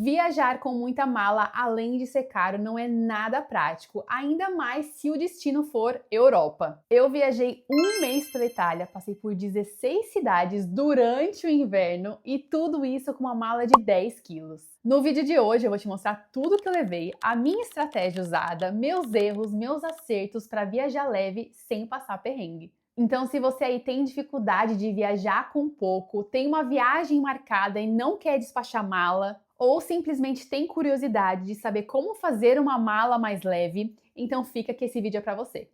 Viajar com muita mala, além de ser caro, não é nada prático, ainda mais se o destino for Europa. Eu viajei um mês pela Itália, passei por 16 cidades durante o inverno e tudo isso com uma mala de 10 quilos. No vídeo de hoje eu vou te mostrar tudo que eu levei, a minha estratégia usada, meus erros, meus acertos para viajar leve sem passar perrengue. Então, se você aí tem dificuldade de viajar com pouco, tem uma viagem marcada e não quer despachar mala, ou simplesmente tem curiosidade de saber como fazer uma mala mais leve, então fica que esse vídeo é para você.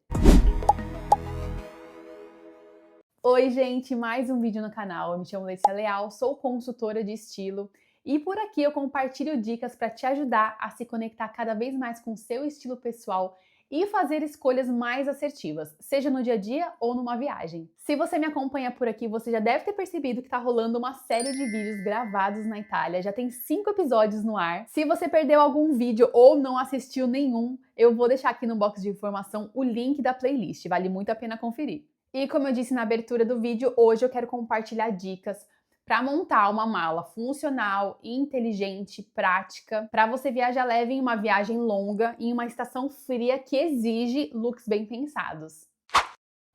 Oi, gente, mais um vídeo no canal. Eu me chamo Letícia Leal, sou consultora de estilo e por aqui eu compartilho dicas para te ajudar a se conectar cada vez mais com o seu estilo pessoal e fazer escolhas mais assertivas, seja no dia a dia ou numa viagem. Se você me acompanha por aqui, você já deve ter percebido que tá rolando uma série de vídeos gravados na Itália, já tem 5 episódios no ar. Se você perdeu algum vídeo ou não assistiu nenhum, eu vou deixar aqui no box de informação o link da playlist, vale muito a pena conferir. E como eu disse na abertura do vídeo, hoje eu quero compartilhar dicas para montar uma mala funcional, inteligente, prática, para você viajar leve em uma viagem longa, em uma estação fria que exige looks bem pensados.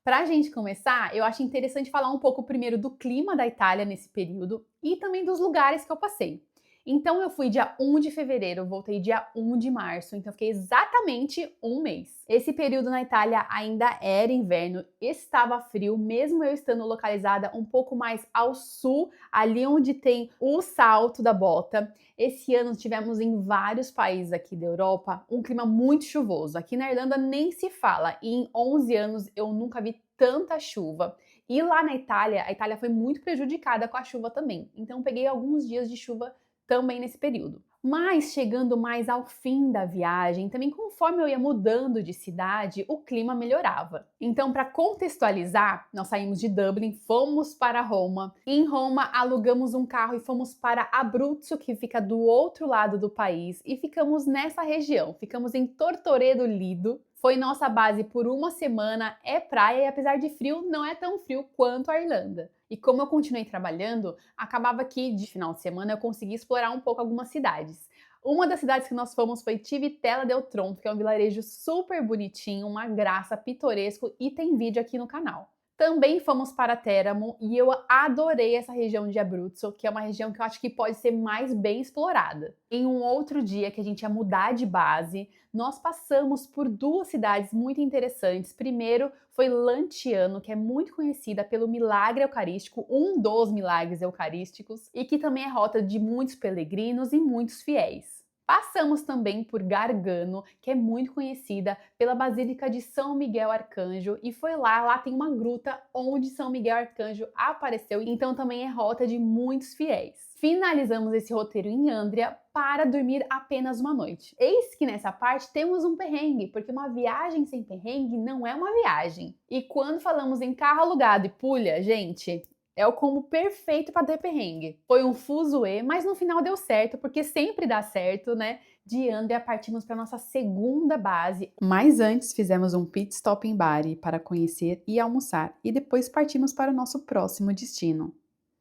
Para a gente começar, eu acho interessante falar um pouco primeiro do clima da Itália nesse período e também dos lugares que eu passei. Então eu fui dia 1 de fevereiro, voltei dia 1 de março, então fiquei exatamente um mês. Esse período na Itália ainda era inverno, estava frio, mesmo eu estando localizada um pouco mais ao sul, ali onde tem o salto da bota. Esse ano tivemos em vários países aqui da Europa um clima muito chuvoso. Aqui na Irlanda nem se fala, e em 11 anos eu nunca vi tanta chuva. E lá na Itália, a Itália foi muito prejudicada com a chuva também, então peguei alguns dias de chuva também nesse período. Mas chegando mais ao fim da viagem, também conforme eu ia mudando de cidade, o clima melhorava. Então, para contextualizar, nós saímos de Dublin, fomos para Roma. Em Roma, alugamos um carro e fomos para Abruzzo, que fica do outro lado do país, e ficamos nessa região. Ficamos em Tortoredo Lido. Foi nossa base por uma semana, é praia e apesar de frio, não é tão frio quanto a Irlanda. E como eu continuei trabalhando, acabava que de final de semana eu consegui explorar um pouco algumas cidades. Uma das cidades que nós fomos foi Civitella del Tronto, que é um vilarejo super bonitinho, uma graça, pitoresco e tem vídeo aqui no canal. Também fomos para Teramo e eu adorei essa região de Abruzzo, que é uma região que eu acho que pode ser mais bem explorada. Em um outro dia que a gente ia mudar de base, nós passamos por duas cidades muito interessantes. Primeiro foi Lanciano, que é muito conhecida pelo milagre eucarístico, um dos milagres eucarísticos, e que também é rota de muitos peregrinos e muitos fiéis. Passamos também por Gargano, que é muito conhecida pela Basílica de São Miguel Arcanjo, e foi lá tem uma gruta onde São Miguel Arcanjo apareceu, então também é rota de muitos fiéis. Finalizamos esse roteiro em Andria para dormir apenas uma noite. Eis que nessa parte temos um perrengue, porque uma viagem sem perrengue não é uma viagem. E quando falamos em carro alugado e pulha, gente, é o combo perfeito para ter perrengue. Foi um fuzuê, mas no final deu certo, porque sempre dá certo, né? De Andria partimos para nossa segunda base, mas antes fizemos um pit stop em Bari para conhecer e almoçar, e depois partimos para o nosso próximo destino,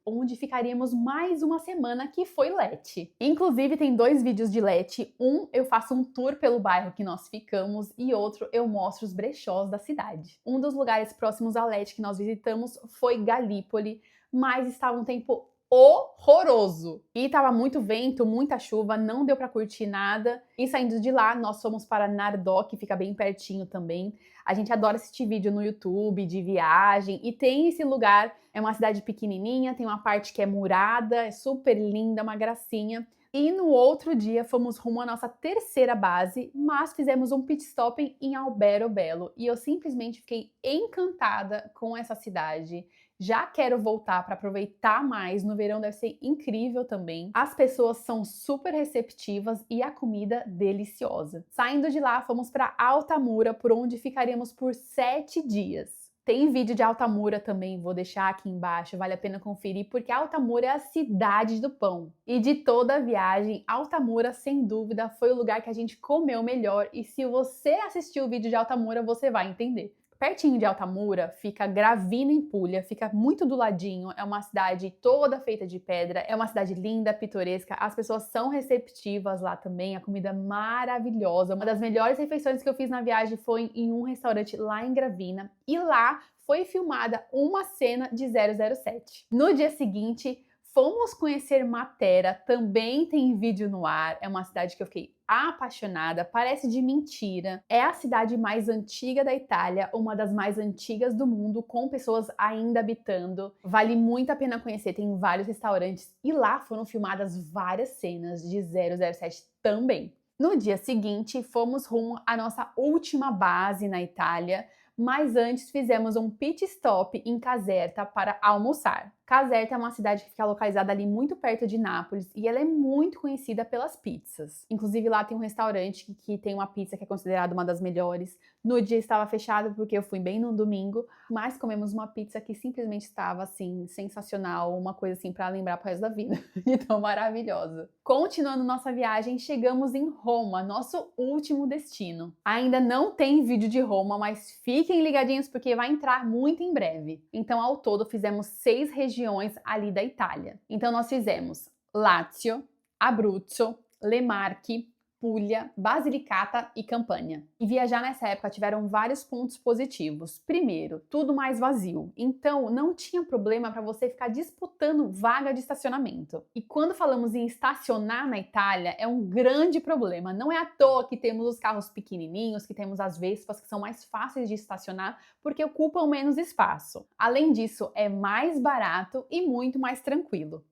onde ficaríamos mais uma semana, que foi Lecce. Inclusive tem 2 vídeos de Lecce, um eu faço um tour pelo bairro que nós ficamos e outro eu mostro os brechós da cidade. Um dos lugares próximos a Lecce que nós visitamos foi Gallipoli, mas estava um tempo horroroso. E tava muito vento, muita chuva, não deu para curtir nada. E saindo de lá, nós fomos para Nardò, que fica bem pertinho também. A gente adora assistir vídeo no YouTube de viagem e tem esse lugar, é uma cidade pequenininha, tem uma parte que é murada, é super linda, uma gracinha. E no outro dia fomos rumo à nossa terceira base, mas fizemos um pit stop em Alberobello e eu simplesmente fiquei encantada com essa cidade. Já quero voltar para aproveitar mais, no verão deve ser incrível também. As pessoas são super receptivas e a comida deliciosa. Saindo de lá, fomos para Altamura, por onde ficaríamos por 7 dias. Tem vídeo de Altamura também, vou deixar aqui embaixo, vale a pena conferir, porque Altamura é a cidade do pão. E de toda a viagem, Altamura, sem dúvida, foi o lugar que a gente comeu melhor, e se você assistiu o vídeo de Altamura, você vai entender. Pertinho de Altamura fica Gravina, em Puglia, fica muito do ladinho, é uma cidade toda feita de pedra, é uma cidade linda, pitoresca, as pessoas são receptivas lá também, a comida é maravilhosa. Uma das melhores refeições que eu fiz na viagem foi em um restaurante lá em Gravina, e lá foi filmada uma cena de 007. No dia seguinte, fomos conhecer Matera, também tem vídeo no ar, é uma cidade que eu fiquei apaixonada, parece de mentira. É a cidade mais antiga da Itália, uma das mais antigas do mundo, com pessoas ainda habitando. Vale muito a pena conhecer, tem vários restaurantes e lá foram filmadas várias cenas de 007 também. No dia seguinte, fomos rumo à nossa última base na Itália, mas antes fizemos um pit stop em Caserta para almoçar. Caserta é uma cidade que fica localizada ali muito perto de Nápoles e ela é muito conhecida pelas pizzas. Inclusive lá tem um restaurante que tem uma pizza que é considerada uma das melhores. No dia estava fechado porque eu fui bem no domingo, mas comemos uma pizza que simplesmente estava assim sensacional, uma coisa assim para lembrar pro resto da vida, de tão maravilhosa. Continuando nossa viagem, chegamos em Roma, nosso último destino. Ainda não tem vídeo de Roma, mas fiquem ligadinhos porque vai entrar muito em breve. Então ao todo fizemos 6 regiões ali da Itália. Então nós fizemos Lácio, Abruzzo, Le Marche, Puglia, Basilicata e Campania. E viajar nessa época tiveram vários pontos positivos. Primeiro, tudo mais vazio. Então não tinha problema para você ficar disputando vaga de estacionamento. E quando falamos em estacionar na Itália, é um grande problema. Não é à toa que temos os carros pequenininhos, que temos as Vespas, que são mais fáceis de estacionar, porque ocupam menos espaço. Além disso, é mais barato e muito mais tranquilo.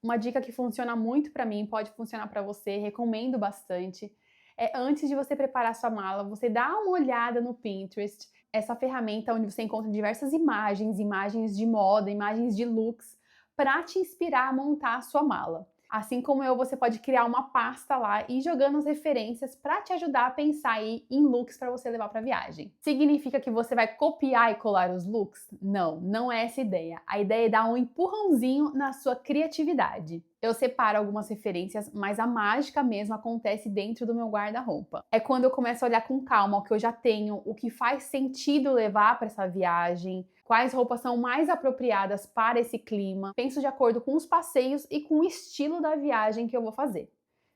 Uma dica que funciona muito para mim, pode funcionar para você, recomendo bastante, é antes de você preparar sua mala, você dá uma olhada no Pinterest, essa ferramenta onde você encontra diversas imagens, imagens de moda, imagens de looks, para te inspirar a montar a sua mala. Assim como eu, você pode criar uma pasta lá e ir jogando as referências para te ajudar a pensar aí em looks para você levar para viagem. Significa que você vai copiar e colar os looks? Não, não é essa a ideia. A ideia é dar um empurrãozinho na sua criatividade. Eu separo algumas referências, mas a mágica mesmo acontece dentro do meu guarda-roupa. É quando eu começo a olhar com calma o que eu já tenho, o que faz sentido levar para essa viagem, quais roupas são mais apropriadas para esse clima. Penso de acordo com os passeios e com o estilo da viagem que eu vou fazer.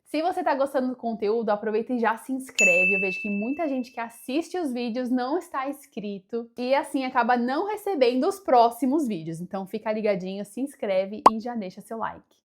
Se você está gostando do conteúdo, aproveita e já se inscreve. Eu vejo que muita gente que assiste os vídeos não está inscrito e assim acaba não recebendo os próximos vídeos. Então fica ligadinho, se inscreve e já deixa seu like.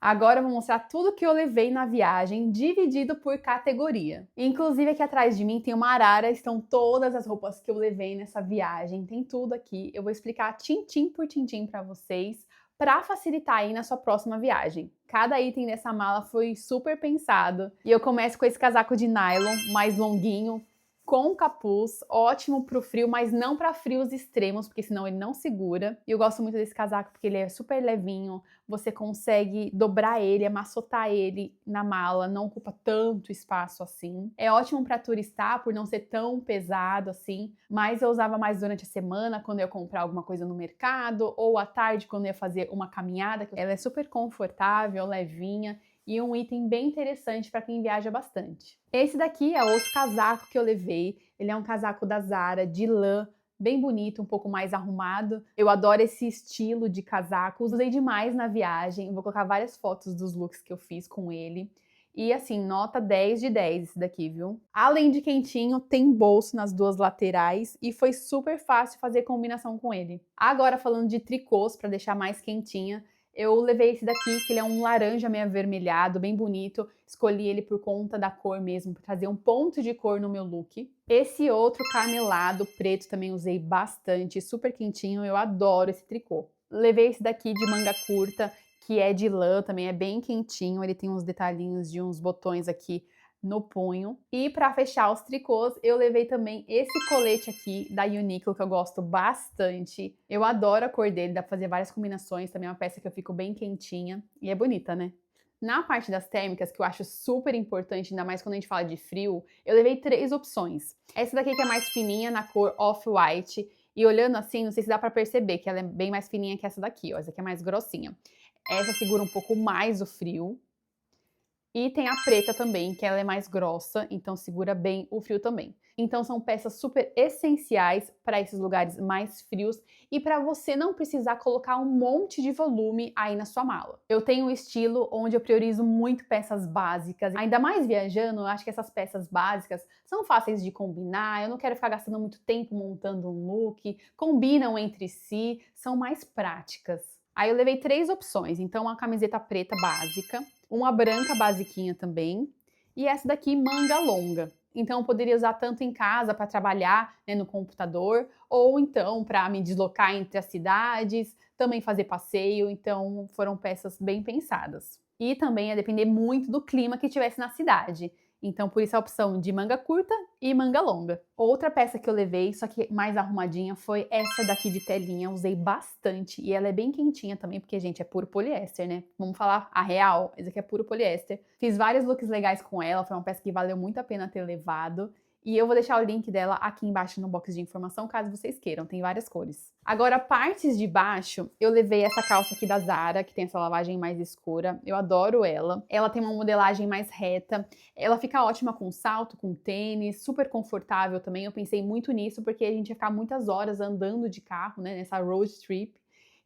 Agora eu vou mostrar tudo que eu levei na viagem, dividido por categoria. Inclusive aqui atrás de mim tem uma arara, estão todas as roupas que eu levei nessa viagem, tem tudo aqui. Eu vou explicar tintim por tintim para vocês, para facilitar aí na sua próxima viagem. Cada item dessa mala foi super pensado. E eu começo com esse casaco de nylon, mais longuinho, com capuz, ótimo pro frio, mas não para frios extremos, porque senão ele não segura. E eu gosto muito desse casaco porque ele é super levinho, você consegue dobrar ele, amassotar ele na mala, não ocupa tanto espaço assim. É ótimo para turistar por não ser tão pesado assim, mas eu usava mais durante a semana quando eu ia comprar alguma coisa no mercado ou à tarde quando eu ia fazer uma caminhada. Ela é super confortável, levinha e um item bem interessante para quem viaja bastante. Esse daqui é outro casaco que eu levei, ele é um casaco da Zara, de lã, bem bonito, um pouco mais arrumado. Eu adoro esse estilo de casaco, usei demais na viagem, vou colocar várias fotos dos looks que eu fiz com ele. E assim, nota 10 de 10 esse daqui, viu? Além de quentinho, tem bolso nas duas laterais e foi super fácil fazer combinação com ele. Agora falando de tricôs, para deixar mais quentinha, eu levei esse daqui, que ele é um laranja meio avermelhado, bem bonito. Escolhi ele por conta da cor mesmo, para trazer um ponto de cor no meu look. Esse outro canelado preto também usei bastante, super quentinho, eu adoro esse tricô. Levei esse daqui de manga curta, que é de lã, também é bem quentinho, ele tem uns detalhinhos de uns botões aqui no punho. E para fechar os tricôs, eu levei também esse colete aqui da Uniqlo, que eu gosto bastante. Eu adoro a cor dele, dá pra fazer várias combinações, também é uma peça que eu fico bem quentinha e é bonita, né? Na parte das térmicas, que eu acho super importante, ainda mais quando a gente fala de frio, eu levei 3 opções. Essa daqui que é mais fininha, na cor Off-White, e olhando assim, não sei se dá pra perceber que ela é bem mais fininha que essa daqui, ó. Essa aqui é mais grossinha. Essa segura um pouco mais o frio. E tem a preta também, que ela é mais grossa, então segura bem o frio também. Então são peças super essenciais para esses lugares mais frios e para você não precisar colocar um monte de volume aí na sua mala. Eu tenho um estilo onde eu priorizo muito peças básicas, ainda mais viajando, eu acho que essas peças básicas são fáceis de combinar, eu não quero ficar gastando muito tempo montando um look, combinam entre si, são mais práticas. Aí eu levei 3 opções, então uma camiseta preta básica, uma branca basiquinha também, e essa daqui manga longa. Então eu poderia usar tanto em casa para trabalhar, né, no computador, ou então para me deslocar entre as cidades, também fazer passeio, então foram peças bem pensadas. E também ia depender muito do clima que tivesse na cidade. Então, por isso a opção de manga curta e manga longa. Outra peça que eu levei, só que mais arrumadinha, foi essa daqui de telinha. Usei bastante e ela é bem quentinha também, porque, gente, é puro poliéster, né? Vamos falar a real, esse aqui é puro poliéster. Fiz vários looks legais com ela, foi uma peça que valeu muito a pena ter levado. E eu vou deixar o link dela aqui embaixo no box de informação, caso vocês queiram, tem várias cores. Agora, partes de baixo, eu levei essa calça aqui da Zara, que tem essa lavagem mais escura. Eu adoro ela. Ela tem uma modelagem mais reta. Ela fica ótima com salto, com tênis, super confortável também. Eu pensei muito nisso, porque a gente ia ficar muitas horas andando de carro, né, nessa road trip.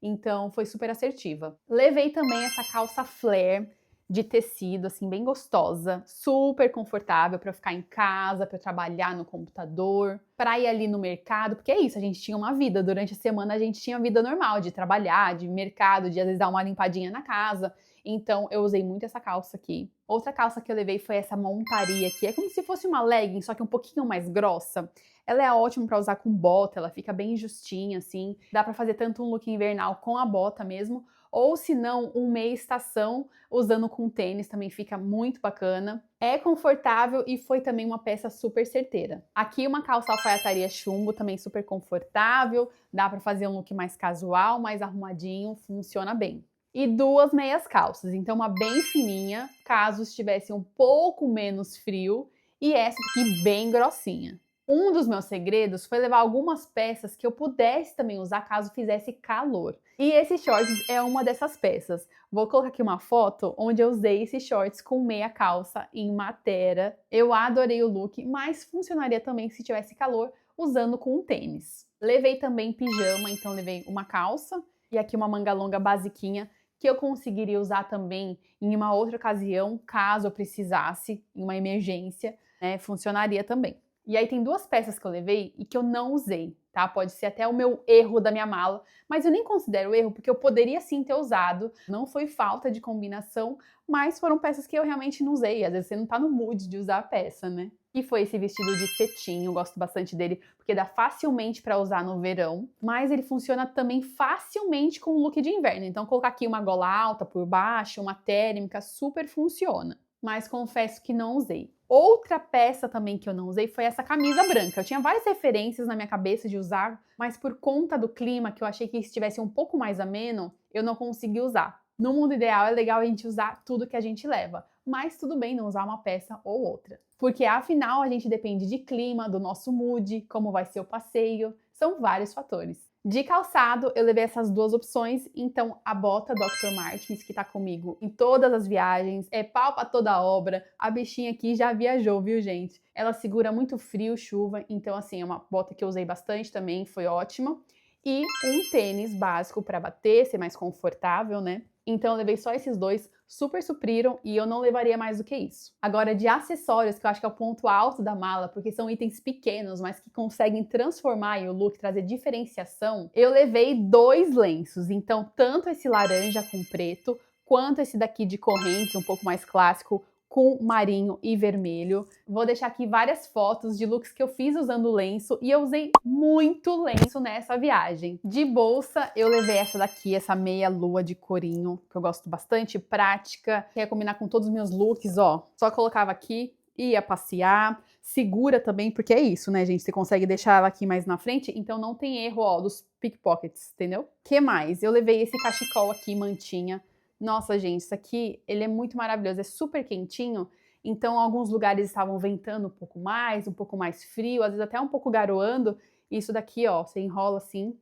Então, foi super assertiva. Levei também essa calça flare, de tecido, assim, bem gostosa, super confortável para ficar em casa, para trabalhar no computador, para ir ali no mercado, porque é isso, a gente tinha uma vida, durante a semana a gente tinha vida normal, de trabalhar, de mercado, de às vezes dar uma limpadinha na casa, então eu usei muito essa calça aqui. Outra calça que eu levei foi essa montaria aqui, é como se fosse uma legging, só que um pouquinho mais grossa. Ela é ótima para usar com bota, ela fica bem justinha, assim, dá para fazer tanto um look invernal com a bota mesmo, ou se não, um meia estação usando com tênis também fica muito bacana. É confortável e foi também uma peça super certeira. Aqui uma calça alfaiataria chumbo, também super confortável, dá para fazer um look mais casual, mais arrumadinho, funciona bem. E 2 meias calças, então uma bem fininha, caso estivesse um pouco menos frio, e essa aqui bem grossinha. Um dos meus segredos foi levar algumas peças que eu pudesse também usar caso fizesse calor. E esse shorts é uma dessas peças. Vou colocar aqui uma foto onde eu usei esse shorts com meia calça em matera. Eu adorei o look, mas funcionaria também se tivesse calor usando com um tênis. Levei também pijama, então levei uma calça e aqui uma manga longa basiquinha que eu conseguiria usar também em uma outra ocasião, caso eu precisasse, em uma emergência, né? Funcionaria também. E aí tem 2 peças que eu levei e que eu não usei, tá? Pode ser até o meu erro da minha mala, mas eu nem considero erro porque eu poderia sim ter usado. Não foi falta de combinação, mas foram peças que eu realmente não usei. Às vezes você não tá no mood de usar a peça, né? E foi esse vestido de cetim, eu gosto bastante dele porque dá facilmente para usar no verão, mas ele funciona também facilmente com o look de inverno. Então colocar aqui uma gola alta por baixo, uma térmica, super funciona. Mas confesso que não usei. Outra peça também que eu não usei foi essa camisa branca. Eu tinha várias referências na minha cabeça de usar, mas por conta do clima, que eu achei que estivesse um pouco mais ameno, eu não consegui usar. No mundo ideal é legal a gente usar tudo que a gente leva, mas tudo bem não usar uma peça ou outra. Porque afinal a gente depende de clima, do nosso mood, como vai ser o passeio, são vários fatores. De calçado, eu levei essas 2 opções, então a bota Dr. Martens, que tá comigo em todas as viagens, é pau pra toda obra, a bichinha aqui já viajou, viu, gente? Ela segura muito frio, chuva, então assim, é uma bota que eu usei bastante também, foi ótima. E um tênis básico para bater, ser mais confortável, né? Então eu levei só esses 2, super supriram e eu não levaria mais do que isso. Agora de acessórios, que eu acho que é o ponto alto da mala, porque são itens pequenos, mas que conseguem transformar o look, trazer diferenciação, eu levei 2 lenços. Então tanto esse laranja com preto, quanto esse daqui de correntes, um pouco mais clássico, com marinho e vermelho. Vou deixar aqui várias fotos de looks que eu fiz usando lenço e eu usei muito lenço nessa viagem. De bolsa, eu levei essa daqui, essa meia lua de corinho, que eu gosto bastante, prática, quer combinar com todos os meus looks, ó. Só colocava aqui, ia passear, segura também, porque é isso, né, gente? Você consegue deixar ela aqui mais na frente, então não tem erro, ó, dos pickpockets, entendeu? Que mais? Eu levei esse cachecol aqui, mantinha. Nossa, gente, isso aqui, ele é muito maravilhoso, é super quentinho, então alguns lugares estavam ventando um pouco mais frio, às vezes até um pouco garoando, e isso daqui, ó, você enrola assim,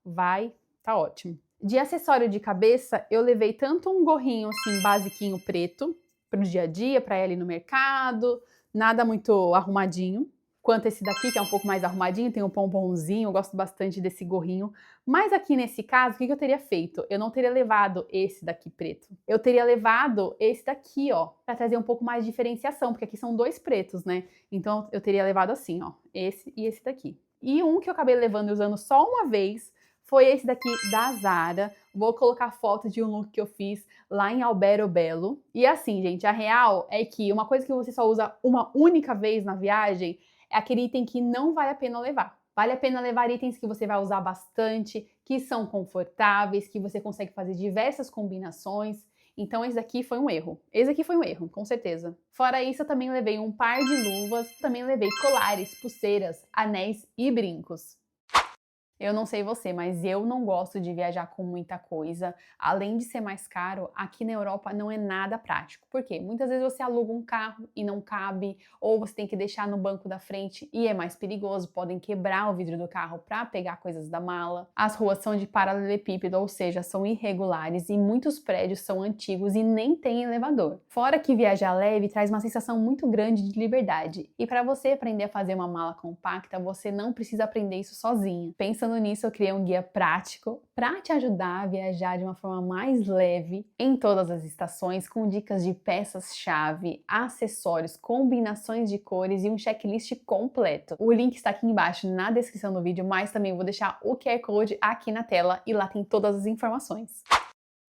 vai, tá ótimo. De acessório de cabeça, eu levei tanto um gorrinho assim, basiquinho preto, para o dia a dia, para ir ali no mercado, nada muito arrumadinho. Quanto esse daqui, que é um pouco mais arrumadinho, tem um pomponzinho, eu gosto bastante desse gorrinho. Mas aqui nesse caso, o que eu teria feito? Eu não teria levado esse daqui preto. Eu teria levado esse daqui, ó, para trazer um pouco mais de diferenciação, porque aqui são dois pretos, né? Então eu teria levado assim, ó, esse e esse daqui. E um que eu acabei levando e usando só uma vez foi esse daqui da Zara. Vou colocar foto de um look que eu fiz lá em Alberto Belo. E assim, gente, a real é que uma coisa que você só usa uma única vez na viagem é aquele item que não vale a pena levar. Vale a pena levar itens que você vai usar bastante, que são confortáveis, que você consegue fazer diversas combinações. Então esse daqui foi um erro. Esse aqui foi um erro, com certeza. Fora isso, eu também levei um par de luvas, também levei colares, pulseiras, anéis e brincos. Eu não sei você, mas eu não gosto de viajar com muita coisa. Além de ser mais caro, aqui na Europa não é nada prático. Por quê? Muitas vezes você aluga um carro e não cabe, ou você tem que deixar no banco da frente e é mais perigoso, podem quebrar o vidro do carro para pegar coisas da mala. As ruas são de paralelepípedo, ou seja, são irregulares e muitos prédios são antigos e nem tem elevador. Fora que viajar leve traz uma sensação muito grande de liberdade. E para você aprender a fazer uma mala compacta, você não precisa aprender isso sozinha. Pensando nisso, eu criei um guia prático para te ajudar a viajar de uma forma mais leve em todas as estações, com dicas de peças-chave, acessórios, combinações de cores e um checklist completo. O link está aqui embaixo na descrição do vídeo, mas também vou deixar o QR Code aqui na tela e lá tem todas as informações.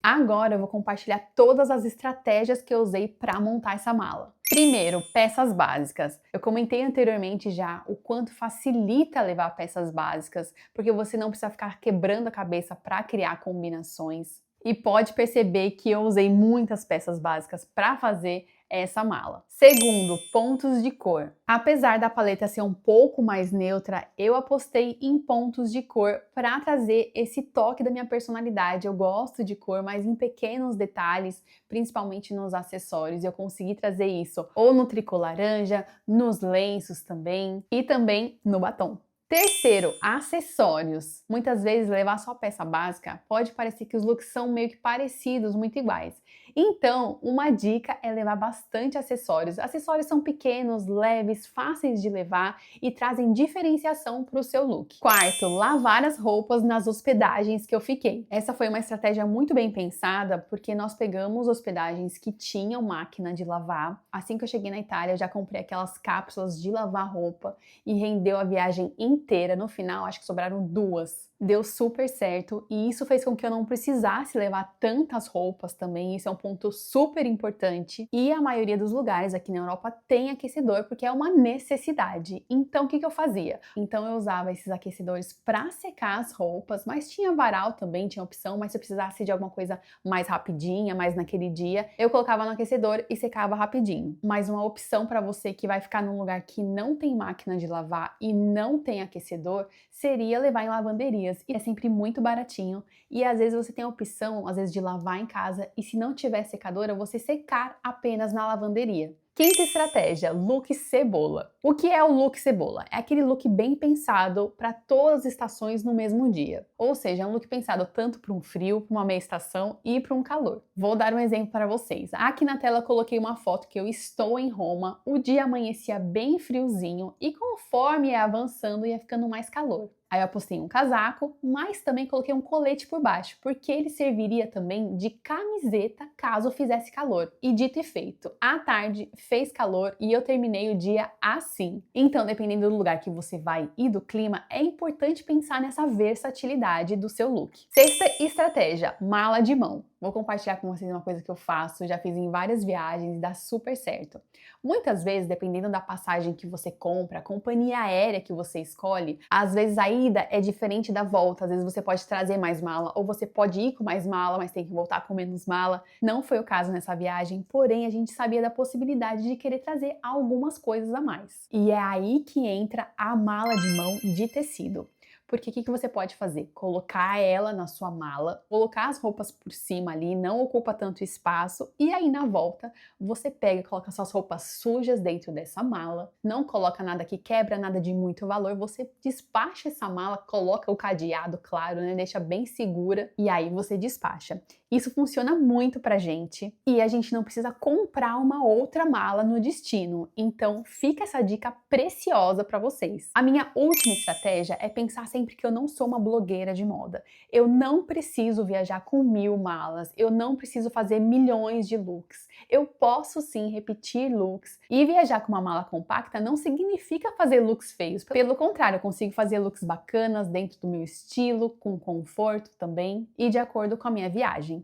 Agora eu vou compartilhar todas as estratégias que eu usei para montar essa mala. Primeiro, peças básicas. Eu comentei anteriormente já o quanto facilita levar peças básicas, porque você não precisa ficar quebrando a cabeça para criar combinações. E pode perceber que eu usei muitas peças básicas para fazer essa mala. Segundo, pontos de cor. Apesar da paleta ser um pouco mais neutra, eu apostei em pontos de cor para trazer esse toque da minha personalidade. Eu gosto de cor, mas em pequenos detalhes, principalmente nos acessórios. Eu consegui trazer isso ou no tricô laranja, nos lenços também e também no batom. Terceiro, acessórios. Muitas vezes levar só peça básica pode parecer que os looks são meio que parecidos, muito iguais. Então, uma dica é levar bastante acessórios. Acessórios são pequenos, leves, fáceis de levar e trazem diferenciação para o seu look. Quarto, lavar as roupas nas hospedagens que eu fiquei. Essa foi uma estratégia muito bem pensada, porque nós pegamos hospedagens que tinham máquina de lavar. Assim que eu cheguei na Itália, eu já comprei aquelas cápsulas de lavar roupa e rendeu a viagem inteira. No final, acho que sobraram 2. Deu super certo e isso fez com que eu não precisasse levar tantas roupas também. Isso é um ponto super importante. E a maioria dos lugares aqui na Europa tem aquecedor porque é uma necessidade. Então, o que eu fazia? Então, eu usava esses aquecedores para secar as roupas, mas tinha varal também, tinha opção, mas se eu precisasse de alguma coisa mais rapidinha, mais naquele dia, eu colocava no aquecedor e secava rapidinho. Mas uma opção para você que vai ficar num lugar que não tem máquina de lavar e não tem aquecedor, seria levar em lavanderias. E é sempre muito baratinho e às vezes você tem a opção, às vezes, de lavar em casa e se não tiver secadora, você secar apenas na lavanderia. Quinta estratégia, look cebola. O que é o look cebola? É aquele look bem pensado para todas as estações no mesmo dia. Ou seja, é um look pensado tanto para um frio, para uma meia estação e para um calor. Vou dar um exemplo para vocês. Aqui na tela eu coloquei uma foto que eu estou em Roma, o dia amanhecia bem friozinho e conforme ia avançando ia ficando mais calor. Aí eu apostei um casaco, mas também coloquei um colete por baixo, porque ele serviria também de camiseta caso fizesse calor. E dito e feito, à tarde fez calor e eu terminei o dia assim. Então, dependendo do lugar que você vai e do clima, é importante pensar nessa versatilidade do seu look. Sexta estratégia, mala de mão. Vou compartilhar com vocês uma coisa que eu faço, já fiz em várias viagens e dá super certo. Muitas vezes, dependendo da passagem que você compra, a companhia aérea que você escolhe, às vezes a ida é diferente da volta, às vezes você pode trazer mais mala, ou você pode ir com mais mala, mas tem que voltar com menos mala. Não foi o caso nessa viagem, porém a gente sabia da possibilidade de querer trazer algumas coisas a mais. E é aí que entra a mala de mão de tecido. Porque o que você pode fazer? Colocar ela na sua mala, colocar as roupas por cima ali, não ocupa tanto espaço, e aí na volta você pega e coloca suas roupas sujas dentro dessa mala, não coloca nada que quebra, nada de muito valor, você despacha essa mala, coloca o cadeado, claro, né? Deixa bem segura e aí você despacha. Isso funciona muito pra gente e a gente não precisa comprar uma outra mala no destino. Então, fica essa dica preciosa para vocês. A minha última estratégia é pensar sempre que eu não sou uma blogueira de moda. Eu não preciso viajar com 1000 malas, eu não preciso fazer milhões de looks. Eu posso sim repetir looks e viajar com uma mala compacta não significa fazer looks feios. Pelo contrário, eu consigo fazer looks bacanas dentro do meu estilo, com conforto também e de acordo com a minha viagem.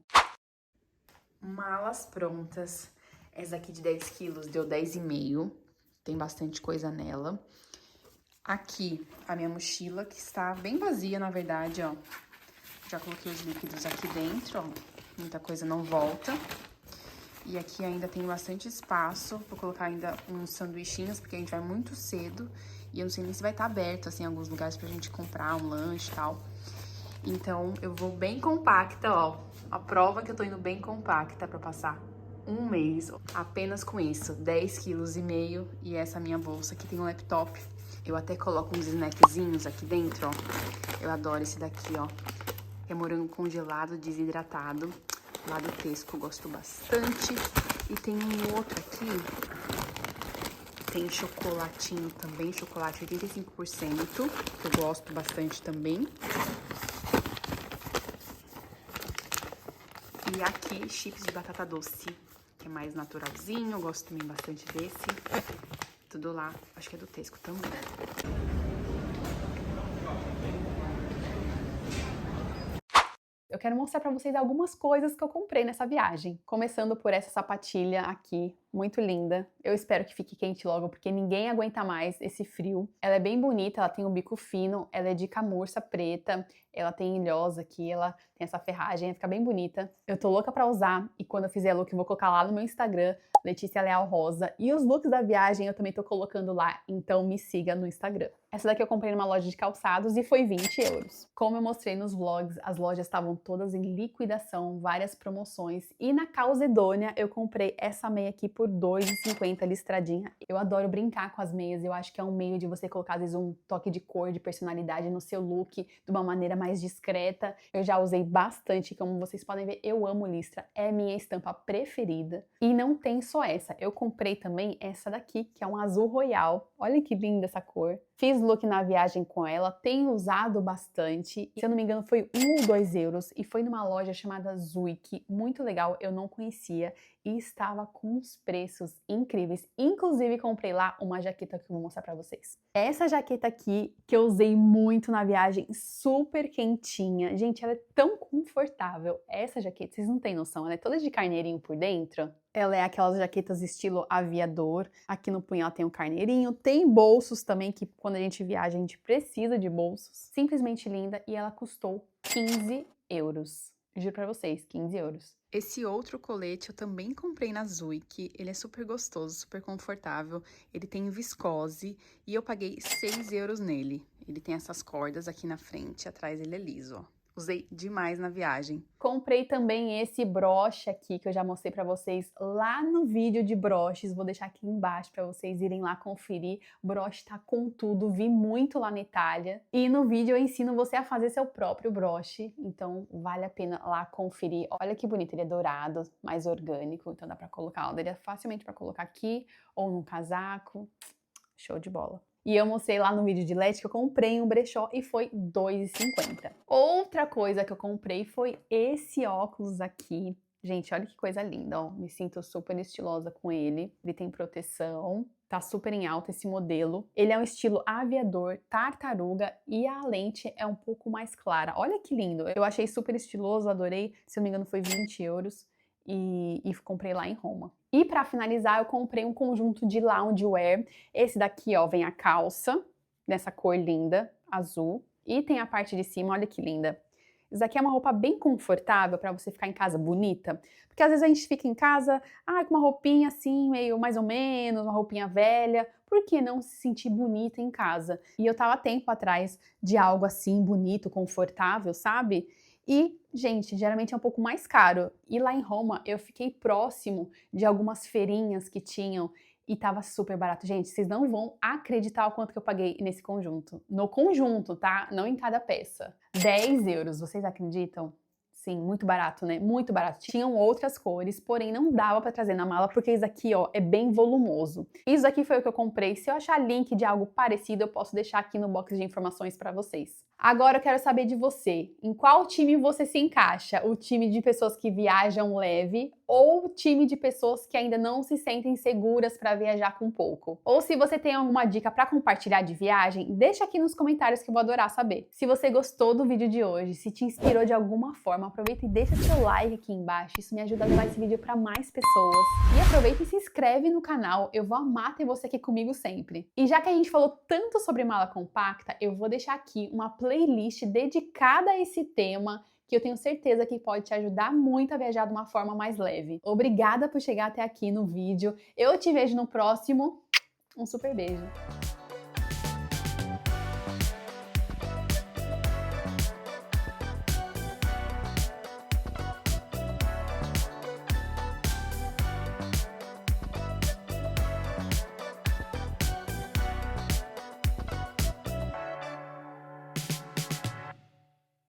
Malas prontas. Essa aqui de 10 quilos deu 10,5. Tem bastante coisa nela. Aqui, a minha mochila, que está bem vazia, na verdade, ó. Já coloquei os líquidos aqui dentro, ó. Muita coisa não volta. E aqui ainda tem bastante espaço. Vou colocar ainda uns sanduichinhos, porque a gente vai muito cedo. E eu não sei nem se vai estar aberto, assim, em alguns lugares pra gente comprar um lanche e tal. Então, eu vou bem compacta, ó. A prova que eu tô indo bem compacta pra passar um mês apenas com isso. 10,5 kg e essa minha bolsa que tem um laptop. Eu até coloco uns snackzinhos aqui dentro, ó. Eu adoro esse daqui, ó. É morango congelado, desidratado. Lá do Tesco, eu gosto bastante. E tem um outro aqui. Tem chocolatinho também, chocolate 85%, que eu gosto bastante também. E aqui, chips de batata doce, que é mais naturalzinho, eu gosto também bastante desse. Tudo lá, acho que é do Tesco também. Eu quero mostrar pra vocês algumas coisas que eu comprei nessa viagem. Começando por essa sapatilha aqui, muito linda. Eu espero que fique quente logo, porque ninguém aguenta mais esse frio. Ela é bem bonita, ela tem um bico fino, ela é de camurça preta, ela tem ilhosa aqui, ela tem essa ferragem, fica bem bonita. Eu tô louca pra usar e quando eu fizer look eu vou colocar lá no meu Instagram, Letícia Leal Rosa. E os looks da viagem eu também tô colocando lá, então me siga no Instagram. Essa daqui eu comprei numa loja de calçados e foi 20 euros. Como eu mostrei nos vlogs, as lojas estavam todas em liquidação, várias promoções. E na Calzedonia eu comprei essa meia aqui por 2,50 listradinha. Eu adoro brincar com as meias, eu acho que é um meio de você colocar às vezes um toque de cor, de personalidade no seu look, de uma maneira mais discreta. Eu já usei bastante, como vocês podem ver, eu amo listra, é minha estampa preferida. E não tem só essa, eu comprei também essa daqui, que é um azul royal. Olha que linda essa cor. Fiz look na viagem com ela, tenho usado bastante. Se eu não me engano foi 1 ou 2 euros e foi numa loja chamada Zuik, muito legal, eu não conhecia e estava com uns preços incríveis. Inclusive comprei lá uma jaqueta que eu vou mostrar pra vocês. Essa jaqueta aqui que eu usei muito na viagem, super quentinha. Gente, ela é tão confortável. Essa jaqueta, vocês não têm noção, ela é toda de carneirinho por dentro. Ela é aquelas jaquetas estilo aviador. Aqui no punho ela tem um carneirinho. Tem bolsos também, que quando a gente viaja a gente precisa de bolsos. Simplesmente linda e ela custou 15 euros. Juro pra vocês, 15 euros. Esse outro colete eu também comprei na Zuik. Ele é super gostoso, super confortável. Ele tem viscose e eu paguei 6 euros nele. Ele tem essas cordas aqui na frente, atrás ele é liso, ó. Usei demais na viagem. Comprei também esse broche aqui, que eu já mostrei pra vocês lá no vídeo de broches. Vou deixar aqui embaixo pra vocês irem lá conferir. O broche tá com tudo, vi muito lá na Itália. E no vídeo eu ensino você a fazer seu próprio broche, então vale a pena lá conferir. Olha que bonito, ele é dourado, mais orgânico, então dá pra colocar, ó, ele é facilmente pra colocar aqui ou num casaco. Show de bola. E eu mostrei lá no vídeo de LED que eu comprei um brechó e foi 2,50. Outra coisa que eu comprei foi esse óculos aqui. Gente, olha que coisa linda, ó. Me sinto super estilosa com ele. Ele tem proteção, tá super em alta esse modelo. Ele é um estilo aviador, tartaruga e a lente é um pouco mais clara. Olha que lindo. Eu achei super estiloso, adorei. Se eu não me engano foi 20 euros. E comprei lá em Roma. E para finalizar, eu comprei um conjunto de loungewear. Esse daqui, ó, vem a calça, nessa cor linda, azul. E tem a parte de cima, olha que linda. Isso daqui é uma roupa bem confortável para você ficar em casa bonita. Porque às vezes a gente fica em casa, com uma roupinha assim, meio mais ou menos, uma roupinha velha. Por que não se sentir bonita em casa? E eu tava tempo atrás de algo assim, bonito, confortável, sabe? E, gente, geralmente é um pouco mais caro. E lá em Roma eu fiquei próximo de algumas feirinhas que tinham e tava super barato. Gente, vocês não vão acreditar o quanto que eu paguei nesse conjunto. No conjunto, tá? Não em cada peça. 10 euros, vocês acreditam? Sim, muito barato, né? Muito barato. Tinham outras cores, porém não dava pra trazer na mala, porque isso aqui, ó, é bem volumoso. Isso aqui foi o que eu comprei. Se eu achar link de algo parecido, eu posso deixar aqui no box de informações pra vocês. Agora eu quero saber de você. Em qual time você se encaixa? O time de pessoas que viajam leve ou o time de pessoas que ainda não se sentem seguras para viajar com pouco? Ou se você tem alguma dica para compartilhar de viagem, deixa aqui nos comentários que eu vou adorar saber. Se você gostou do vídeo de hoje, se te inspirou de alguma forma, aproveita e deixa seu like aqui embaixo. Isso me ajuda a levar esse vídeo para mais pessoas. E aproveita e se inscreve no canal. Eu vou amar ter você aqui comigo sempre. E já que a gente falou tanto sobre mala compacta, eu vou deixar aqui uma playlist dedicada a esse tema, que eu tenho certeza que pode te ajudar muito a viajar de uma forma mais leve. Obrigada por chegar até aqui no vídeo. Eu te vejo no próximo. Um super beijo!